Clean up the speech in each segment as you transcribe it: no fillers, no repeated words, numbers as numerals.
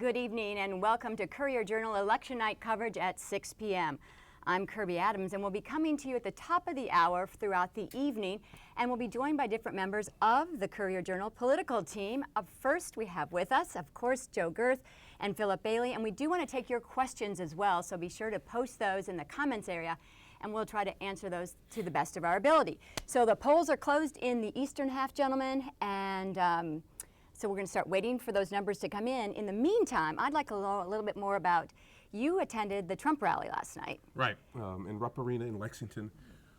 Good evening and welcome to Courier Journal Election Night coverage at 6 p.m. I'm Kirby Adams and we'll be coming to you at the top of the hour throughout the evening, and we'll be joined by different members of the Courier Journal political team. Up first we have with us, of course, Joe Girth and Philip Bailey, and we do want to take your questions as well, so be sure to post those in the comments area and we'll try to answer those to the best of our ability. So the polls are closed in the eastern half, gentlemen, and so we're going to start waiting for those numbers to come in. In the meantime, I'd like to know a little bit more about, you attended the Trump rally last night. Right, in Rupp Arena in Lexington.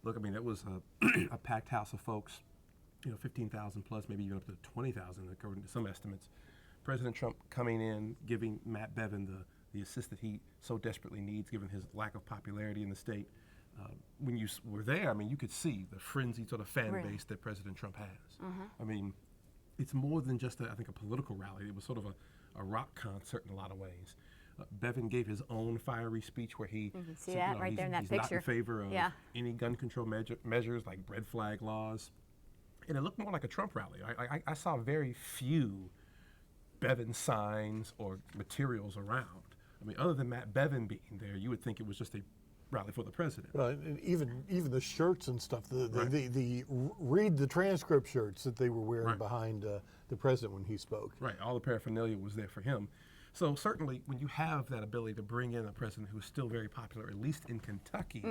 Look, I mean, that was a packed house of folks, 15,000 plus, maybe even up to 20,000 according to some estimates. President Trump coming in, giving Matt Bevin the assist that he so desperately needs, given his lack of popularity in the state. When you were there, I mean, you could see the frenzied sort of fan base that President Trump has. I mean, it's more than just, I think, a political rally. It was sort of a rock concert in a lot of ways. Bevin gave his own fiery speech where he see said, that right there in that he's picture. not in favor of any gun control measures like red flag laws. And it looked more like a Trump rally. I saw very few Bevin signs or materials around. I mean, other than Matt Bevin being there, you would think it was just a rally for the president. Well, and even the shirts and stuff, the read the transcript shirts that they were wearing behind the president when he spoke. Right, all the paraphernalia was there for him. So certainly when you have that ability to bring in a president who is still very popular, at least in Kentucky,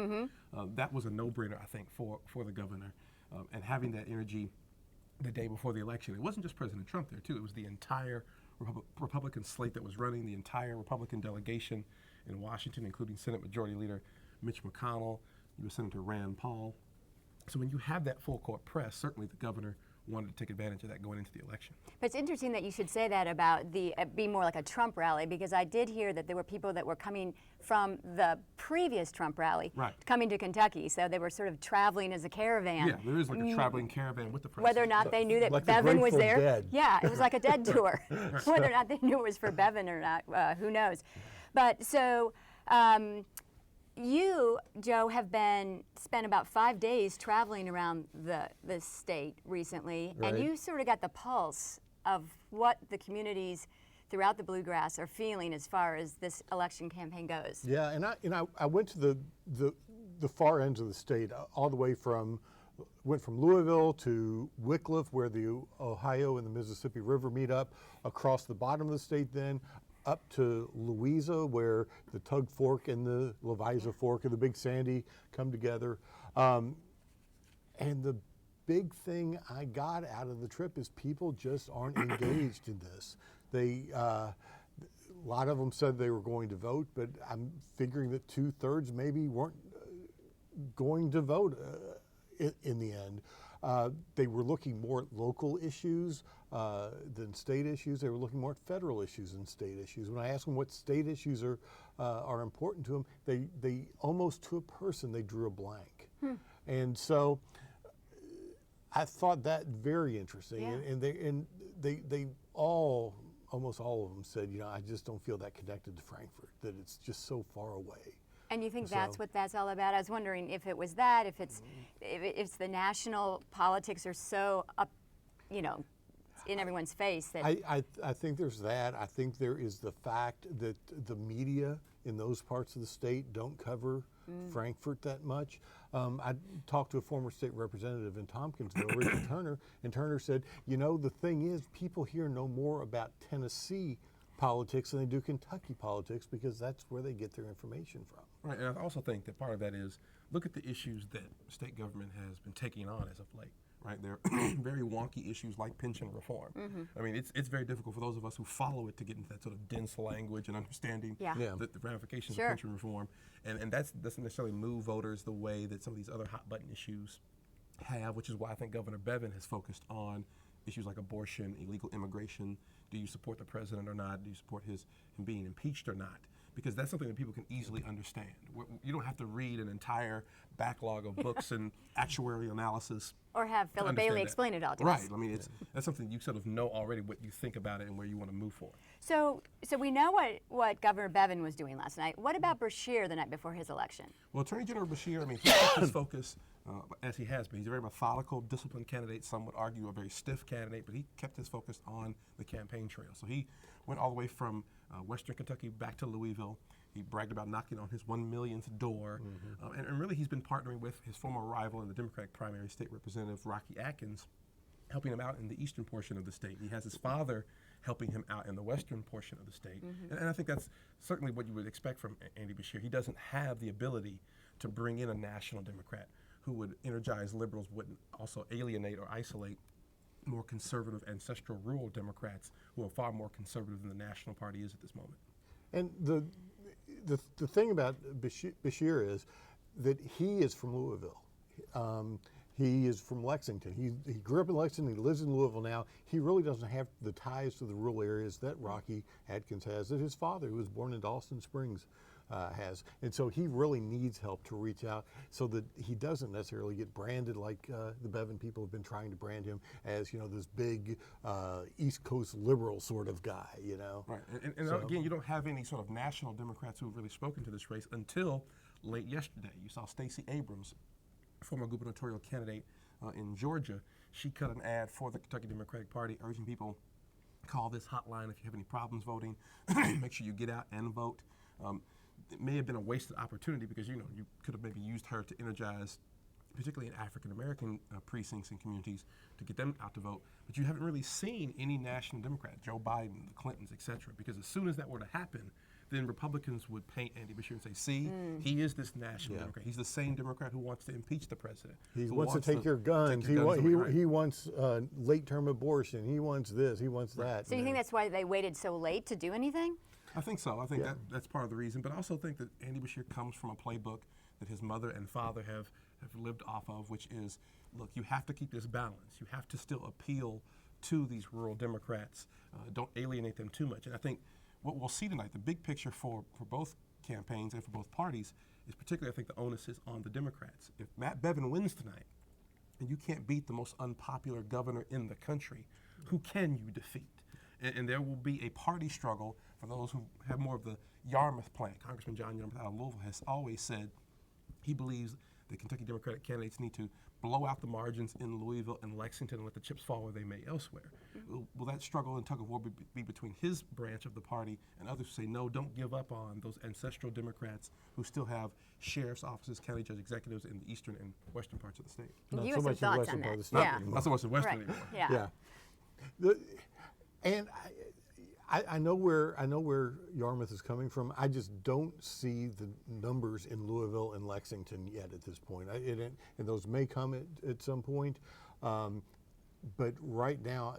that was a no-brainer, I think, for the governor. And having that energy the day before the election, it wasn't just President Trump there too, it was the entire Republican slate that was running, the entire Republican delegation in Washington, including Senate Majority Leader Mitch McConnell, U.S. Senator Rand Paul. So when you have that full court press, certainly the governor wanted to take advantage of that going into the election. But it's interesting that you should say that about the being more like a Trump rally, because I did hear that there were people that were coming from the previous Trump rally coming to Kentucky, so they were sort of traveling as a caravan. Yeah, there is like a traveling caravan with the president. Whether or not they knew that like Bevin was there. Dead. Yeah, it was like a dead tour. Whether or not they knew it was for Bevin or not, who knows. But so you, Joe, have spent about 5 days traveling around the state recently, and you sort of got the pulse of what the communities throughout the Bluegrass are feeling as far as this election campaign goes. Yeah, and I went to the far ends of the state, all the way went from Louisville to Wickliffe, where the Ohio and the Mississippi River meet up, across the bottom of the state then, up to Louisa, where the Tug Fork and the Leviza Fork and the Big Sandy come together. And the big thing I got out of the trip is people just aren't engaged in this. A lot of them said they were going to vote, but I'm figuring that 2/3 maybe weren't going to vote in the end. They were looking more at local issues than state issues. They were looking more at federal issues than state issues. When I asked them what state issues are important to them, they almost to a person, they drew a blank. And so I thought that very interesting. And they all, almost all of them said, I just don't feel that connected to Frankfort, that it's just so far away. And you think that's what that's all about? I was wondering if it was that, if it's the national politics are so up, in everyone's face that I think there's that. I think there is the fact that the media in those parts of the state don't cover Frankfort that much. I talked to a former state representative in Tompkinsville, Richard Turner, and Turner said, the thing is, people here know more about Tennessee politics than they do Kentucky politics, because that's where they get their information from. Right, and I also think that part of that is, look at the issues that state government has been taking on as of late. Right, they're very wonky issues like pension reform. I mean, it's very difficult for those of us who follow it to get into that sort of dense language and understanding the ramifications of pension reform, and that doesn't necessarily move voters the way that some of these other hot button issues have, which is why I think Governor Bevin has focused on issues like abortion, illegal immigration. Do you support the president or not? Do you support him being impeached or not? Because that's something that people can easily understand. You don't have to read an entire backlog of books and actuarial analysis. Or have Philip Bailey explain it all to us. Right. I mean, that's something you sort of know already what you think about it and where you want to move forward. So we know what Governor Bevin was doing last night. What about Beshear the night before his election? Well, Attorney General Beshear, I mean, he kept his focus, as he has been. He's a very methodical, disciplined candidate. Some would argue a very stiff candidate, but he kept his focus on the campaign trail. So he went all the way from Western Kentucky back to Louisville. He bragged about knocking on his 1 millionth door. And really, he's been partnering with his former rival in the Democratic primary, State Representative Rocky Atkins, helping him out in the eastern portion of the state. He has his father helping him out in the western portion of the state. And I think that's certainly what you would expect from Andy Beshear. He doesn't have the ability to bring in a national Democrat who would energize liberals, wouldn't also alienate or isolate more conservative ancestral rural Democrats who are far more conservative than the national party is at this moment. And the thing about Beshear is that he is from Louisville. He is from Lexington. He grew up in Lexington. He lives in Louisville now. He really doesn't have the ties to the rural areas that Rocky Atkins has, that his father, who was born in Dawson Springs, has. And so he really needs help to reach out so that he doesn't necessarily get branded like the Bevin people have been trying to brand him as, this big East Coast liberal sort of guy, Right. And so, again, you don't have any sort of national Democrats who have really spoken to this race until late yesterday. You saw Stacey Abrams, former gubernatorial candidate in Georgia. She cut an ad for the Kentucky Democratic Party urging people, call this hotline if you have any problems voting. Make sure you get out and vote. It may have been a wasted opportunity because you could have maybe used her to energize, particularly in African American precincts and communities, to get them out to vote. But you haven't really seen any national Democrat, Joe Biden, the Clintons, et cetera, because as soon as that were to happen, then Republicans would paint Andy Beshear and say, see, he is this national Democrat. He's the same Democrat who wants to impeach the president. He wants to take your guns. He wants late-term abortion. He wants this. He wants that. So you think that's why they waited so late to do anything? I think so. I think that's part of the reason. But I also think that Andy Beshear comes from a playbook that his mother and father have lived off of, which is, look, you have to keep this balance. You have to still appeal to these rural Democrats. Don't alienate them too much. And I think what we'll see tonight, the big picture for both campaigns and for both parties, is particularly, I think, the onus is on the Democrats. If Matt Bevin wins tonight, and you can't beat the most unpopular governor in the country, who can you defeat? And there will be a party struggle for those who have more of the Yarmouth plan. Congressman John Yarmouth out of Louisville has always said he believes the Kentucky Democratic candidates need to blow out the margins in Louisville and Lexington and let the chips fall where they may elsewhere. Will that struggle and tug of war be between his branch of the party and others who say, no, don't give up on those ancestral Democrats who still have sheriff's offices, county judge executives in the eastern and western parts of the state? Not You so have some much thoughts in the western on part of that. the state Yeah. anymore. Not so much the western Right. anymore. Yeah. And I know where Yarmouth is coming from. I just don't see the numbers in Louisville and Lexington yet at this point. And those may come at some point. But right now,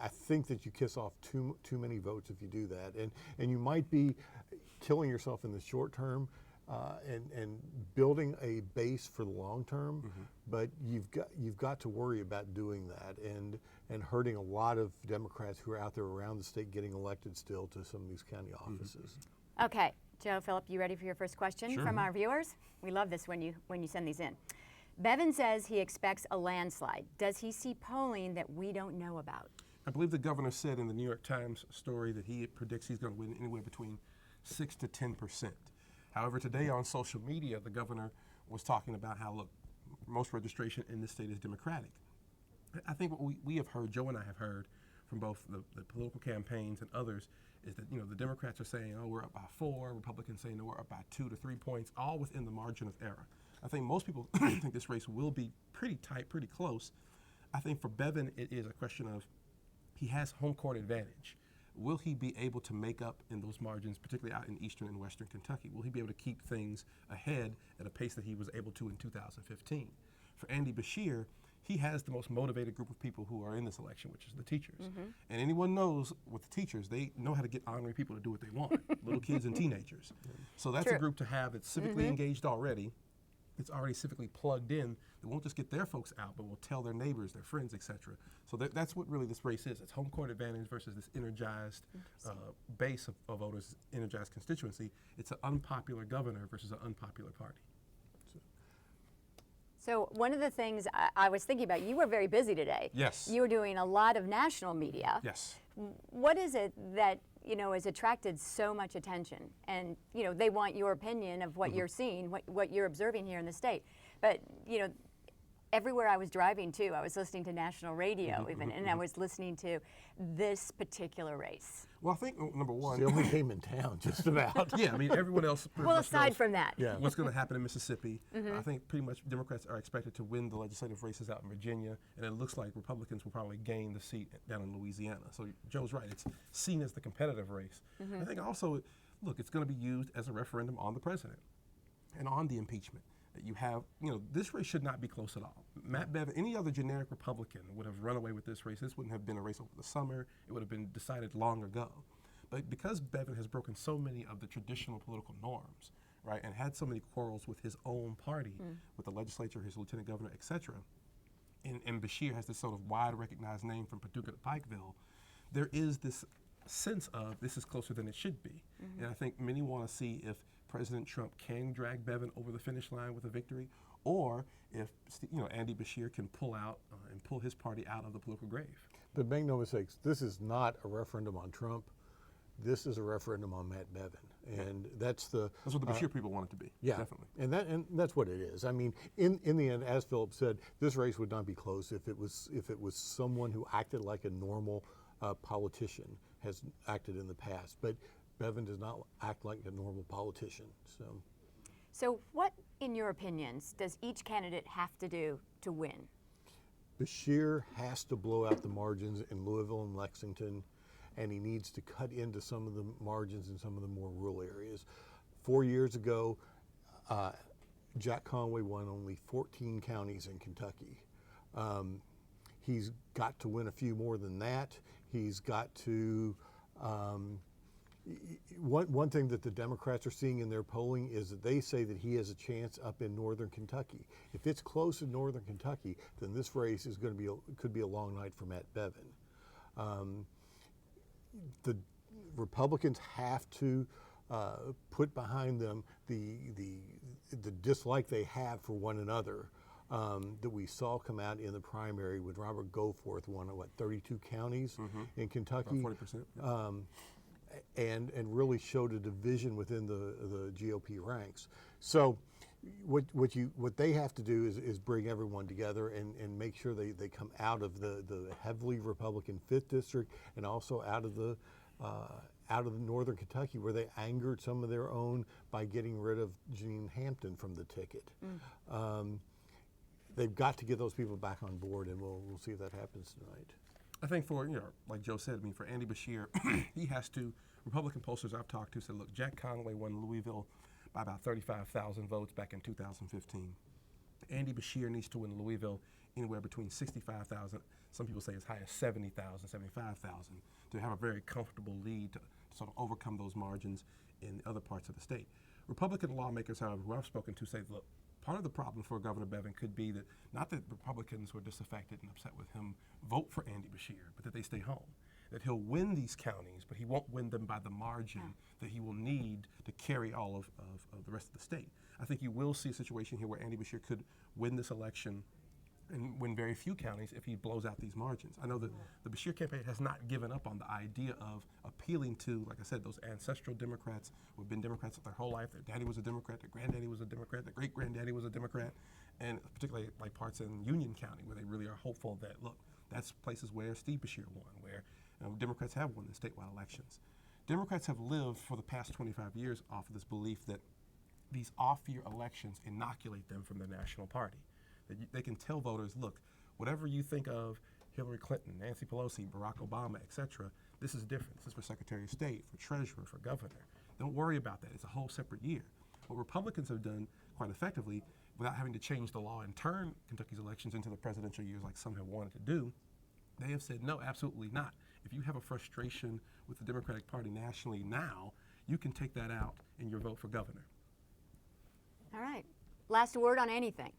I think that you kiss off too many votes if you do that. And you might be killing yourself in the short term and building a base for the long term. But you've got to worry about doing that and hurting a lot of Democrats who are out there around the state getting elected still to some of these county offices. Okay, Joe, Philip, you ready for your first question Sure. from our viewers? We love this when you send these in. Bevin says he expects a landslide. Does he see polling that we don't know about? I believe the governor said in the New York Times story that he predicts he's going to win anywhere between 6 to 10%. However, today on social media, the governor was talking about how, look, most registration in this state is Democratic. I think what we have heard, Joe and I have heard from both the political campaigns and others, is that the Democrats are saying, oh, we're up by 4, Republicans saying, no, we're up by 2 to 3 points, all within the margin of error. I think most people think this race will be pretty tight, pretty close. I think for Bevin, it is a question of he has home court advantage. Will he be able to make up in those margins, particularly out in eastern and western Kentucky? Will he be able to keep things ahead at a pace that he was able to in 2015? For Andy Beshear, he has the most motivated group of people who are in this election, which is the teachers. And anyone knows with the teachers, they know how to get ornery people to do what they want, little kids and teenagers. So that's True. a group to have that's civically engaged already. It's already civically plugged in. They won't just get their folks out, but will tell their neighbors, their friends, etc. So that's what really this race is. It's home court advantage versus this energized base of voters, energized constituency. It's an unpopular governor versus an unpopular party. So one of the things I was thinking about, you were very busy today. Yes. You were doing a lot of national media. Yes. What is it that has attracted so much attention? And they want your opinion of what you're seeing, what you're observing here in the state. But everywhere I was driving too, I was listening to national radio even, and I was listening to this particular race. Well, I think number one. They only came in town, just about. Yeah, I mean, everyone else. pretty Well, much aside knows from that. Yeah. what's going to happen in Mississippi. I think pretty much Democrats are expected to win the legislative races out in Virginia, and it looks like Republicans will probably gain the seat down in Louisiana. So Joe's right; it's seen as the competitive race. I think also, look, it's going to be used as a referendum on the president and on the impeachment. That you have, this race should not be close at all. Matt Bevin, any other generic Republican would have run away with this race. This wouldn't have been a race over the summer. It would have been decided long ago. But because Bevin has broken so many of the traditional political norms, right, and had so many quarrels with his own party, with the legislature, his lieutenant governor, et cetera, and Beshear has this sort of wide recognized name from Paducah to Pikeville, there is this sense of this is closer than it should be. And I think many want to see if President Trump can drag Bevin over the finish line with a victory, or if Andy Beshear can pull out and pull his party out of the political grave. But make no mistakes, this is not a referendum on Trump. This is a referendum on Matt Bevin, and that's what the Beshear people want it to be. Yeah, definitely. And that's what it is. I mean, in the end, as Philip said, this race would not be close if it was someone who acted like a normal politician has acted in the past. But Bevin does not act like a normal politician. So what, in your opinions, does each candidate have to do to win? Beshear has to blow out the margins in Louisville and Lexington, and he needs to cut into some of the margins in some of the more rural areas. 4 years ago, Jack Conway won only 14 counties in Kentucky. He's got to win a few more than that. He's got to, one thing that the Democrats are seeing in their polling is that they say that he has a chance up in northern Kentucky. If it's close in northern Kentucky, then this race is going to be could be a long night for Matt Bevin. The Republicans have to put behind them the dislike they have for one another that we saw come out in the primary when Robert Goforth won 32 counties in Kentucky, About 40%. and really showed a division within the GOP ranks. So what they have to do is bring everyone together and make sure they come out of the heavily Republican 5th district and also out of the northern Kentucky, where they angered some of their own by getting rid of Jeanine Hampton from the ticket. They've got to get those people back on board, and we'll see if that happens tonight. I think for, like Joe said, for Andy Beshear, he has to, Republican pollsters I've talked to said, look, Jack Conway won Louisville by about 35,000 votes back in 2015. Andy Beshear needs to win Louisville anywhere between 65,000, some people say as high as 70,000, 75,000, to have a very comfortable lead to sort of overcome those margins in other parts of the state. Republican lawmakers, however, who I've spoken to say, look, part of the problem for Governor Bevin could be that not that Republicans who are disaffected and upset with him vote for Andy Beshear, but that they stay home. That he'll win these counties, but he won't win them by the margin that he will need to carry all of the rest of the state. I think you will see a situation here where Andy Beshear could win this election and win very few counties if he blows out these margins. I know that the Beshear campaign has not given up on the idea of appealing to, like I said, those ancestral Democrats who have been Democrats their whole life. Their daddy was a Democrat, their granddaddy was a Democrat, their great-granddaddy was a Democrat, and particularly like parts in Union County where they really are hopeful that, look, that's places where Steve Beshear won, where Democrats have won in statewide elections. Democrats have lived for the past 25 years off of this belief that these off-year elections inoculate them from the national party. That they can tell voters, look, whatever you think of Hillary Clinton, Nancy Pelosi, Barack Obama, etc., this is different. This is for Secretary of State, for Treasurer, for Governor. Don't worry about that. It's a whole separate year. What Republicans have done quite effectively, without having to change the law and turn Kentucky's elections into the presidential years like some have wanted to do, they have said, no, absolutely not. If you have a frustration with the Democratic Party nationally now, you can take that out in your vote for governor. All right. Last word on anything.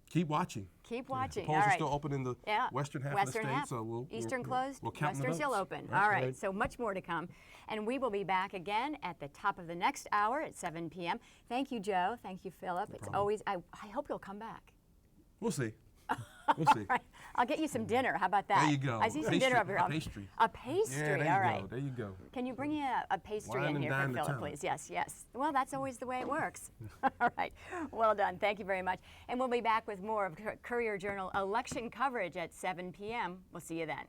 Keep watching. Keep watching. The polls All are right. still open in the western half of the state, so we'll Eastern closed, we'll count Western the still votes. open. Right. All right, so much more to come. And we will be back again at the top of the next hour at 7 p.m. Thank you, Joe. Thank you, Philip. It's problem. always, I hope you'll come back. We'll see. We'll see. All right. I'll get you some dinner. How about that? There you go. I see some Pastry, dinner up here. a pastry. A pastry. Yeah, there you All go. right. There you go. Can you bring me a pastry Wine in and here dine for to Philip, town. please? Yes, yes. Well, that's always the way it works. All right. Well done. Thank you very much. And we'll be back with more of Courier Journal election coverage at 7 p.m. We'll see you then.